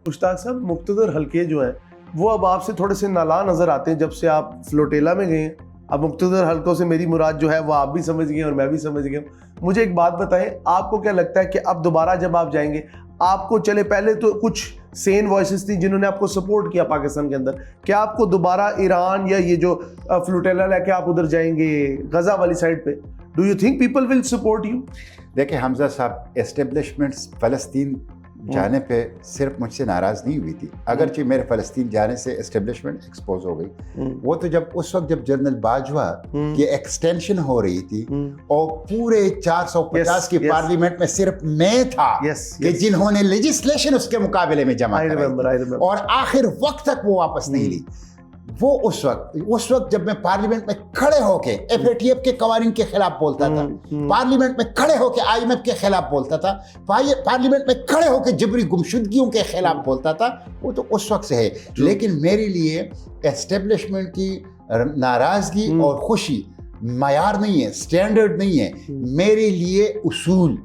مشتاق صاحب مقتدر حلقے جو ہیں وہ اب آپ سے تھوڑے سے نالا نظر آتے ہیں جب سے آپ فلوٹیلا میں گئے ہیں. اب مقتدر حلقوں سے میری مراد جو ہے وہ آپ بھی سمجھ گئے اور میں بھی سمجھ گیا ہوں. مجھے ایک بات بتائیں, آپ کو کیا لگتا ہے کہ اب دوبارہ جب آپ جائیں گے, آپ کو چلے پہلے تو کچھ سین وائسز تھی جنہوں نے آپ کو سپورٹ کیا پاکستان کے اندر, کیا آپ کو دوبارہ ایران یا یہ جو فلوٹیلا لے کے آپ ادھر جائیں گے غزہ والی سائڈ پہ, do you think people will support you? دیکھیں حمزہ صاحب, اسٹیبلشمنٹس فلسطین جانے پہ صرف مجھ سے ناراض نہیں ہوئی تھی, اگرچہ میرے فلسطین جانے سے اسٹیبلشمنٹ ایکسپوز ہو گئی. وہ تو جب اس وقت جب جنرل باجوہ کی ایکسٹینشن ہو رہی تھی اور پورے 450 کی پارلیمنٹ میں صرف میں تھا کہ جنہوں نے لیجسلیشن اس کے مقابلے میں جمع کرائی اور آخر وقت تک وہ واپس نہیں لی. وہ اس وقت جب میں پارلیمنٹ میں کھڑے ہو کے FATF کے قوانین کے خلاف بولتا تھا, پارلیمنٹ میں کھڑے ہو کے IMF کے خلاف بولتا تھا, پارلیمنٹ میں کھڑے ہو کے جبری گمشدگیوں کے خلاف بولتا تھا, وہ تو اس وقت سے ہے. لیکن میرے لیے اسٹیبلشمنٹ کی ناراضگی اور خوشی معیار نہیں ہے, سٹینڈرڈ نہیں ہے. میرے لیے اصول,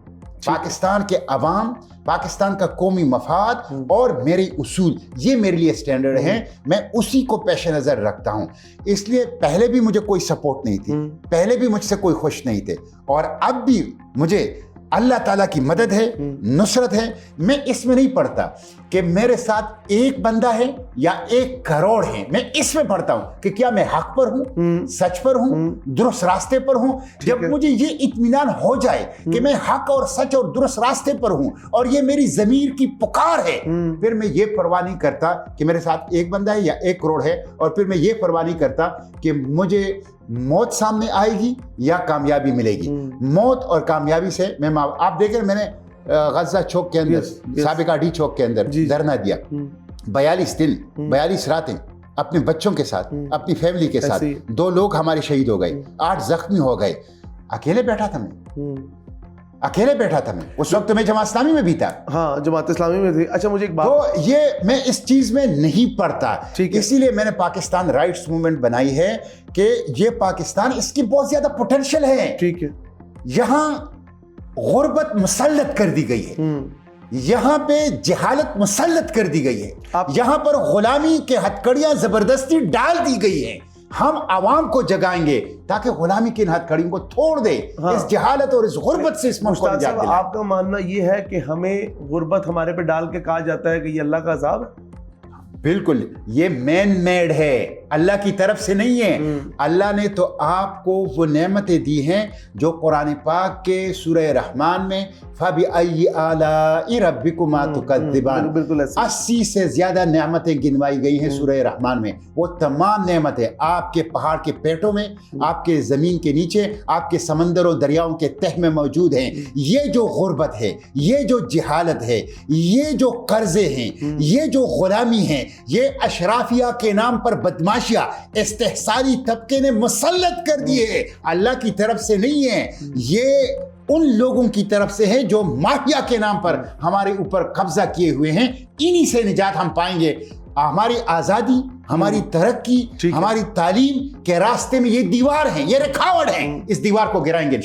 پاکستان کے عوام, پاکستان کا قومی مفاد اور میرے اصول, یہ میرے لیے سٹینڈرڈ ہیں. میں اسی کو پیش نظر رکھتا ہوں. اس لیے پہلے بھی مجھے کوئی سپورٹ نہیں تھی, پہلے بھی مجھ سے کوئی خوش نہیں تھے, اور اب بھی مجھے اللہ تعالیٰ کی مدد ہے, نصرت ہے. میں اس میں نہیں پڑھتا کہ میرے ساتھ ایک بندہ ہے یا 1 کروڑ ہے, میں اس میں پڑھتا ہوں کہ کیا میں حق پر ہوں, سچ پر ہوں, درست راستے پر ہوں. جب مجھے یہ اطمینان ہو جائے کہ میں حق اور سچ اور درست راستے پر ہوں اور یہ میری ضمیر کی پکار ہے, پھر میں یہ پرواہ نہیں کرتا کہ میرے ساتھ ایک بندہ ہے یا 1 کروڑ ہے, اور پھر میں یہ پرواہ نہیں کرتا کہ مجھے موت سامنے آئے گی یا کامیابی ملے گی. موت اور کامیابی سے میں آپ دیکھیں, میں نے غزہ چوک کے اندر, سابقہ ڈی چوک کے اندر دھرنا دیا, 42 دن 42 راتیں اپنے بچوں کے ساتھ, اپنی فیملی کے ساتھ. 2 لوگ ہمارے شہید ہو گئے, 8 زخمی ہو گئے. اکیلے بیٹھا تھا میں, اکیلے بیٹھا تھا میں. اس وقت میں جماعت اسلامی میں بھی تھا. ہاں, جماعت اسلامی میں تھی. اچھا, مجھے ایک بات, تو یہ میں اس چیز میں نہیں پڑتا, اسی لیے میں نے پاکستان رائٹس موومنٹ بنائی ہے کہ یہ پاکستان, اس کی بہت زیادہ پوٹینشیل ہے. ٹھیک ہے, یہاں غربت مسلط کر دی گئی ہے, یہاں پہ جہالت مسلط کر دی گئی ہے, یہاں پر غلامی کے ہتھکڑیاں زبردستی ڈال دی گئی ہیں. ہم عوام کو جگائیں گے تاکہ غلامی کی ہتھکڑیوں کو توڑ دے, اس جہالت اور اس غربت سے اس ملک کو نجات دلائیں. آپ کا ماننا یہ ہے کہ ہمیں غربت ہمارے پہ ڈال کے کہا جاتا ہے کہ یہ اللہ کا عذاب ہے؟ بالکل, یہ مین میڈ ہے, اللہ کی طرف سے نہیں ہے. اللہ نے تو آپ کو وہ نعمتیں دی ہیں جو قرآن پاک کے سورہ رحمان میں فَبِأَيِّ آلَاءِ رَبِّكُمَا تُكَذِّبَانِ 80 سے زیادہ نعمتیں گنوائی گئی ہیں سورہ رحمان میں. وہ تمام نعمتیں آپ کے پہاڑ کے پیٹوں میں, آپ کے زمین کے نیچے, آپ کے سمندروں دریاؤں کے تہ میں موجود ہیں. یہ جو غربت ہے, یہ جو جہالت ہے, یہ جو قرضے ہیں, یہ جو غلامی ہیں, یہ اشرافیہ کے نام پر بدماشیاں استحصالی طبقے نے مسلط کر دیے, اللہ کی طرف سے نہیں ہے. یہ ان لوگوں کی طرف سے ہے جو مافیا کے نام پر ہمارے اوپر قبضہ کیے ہوئے ہیں. انہی سے نجات ہم پائیں گے. ہماری آزادی, ہماری ترقی, ہماری تعلیم کے راستے میں یہ دیوار ہیں, یہ رکاوٹ ہیں, اس دیوار کو گرائیں گے.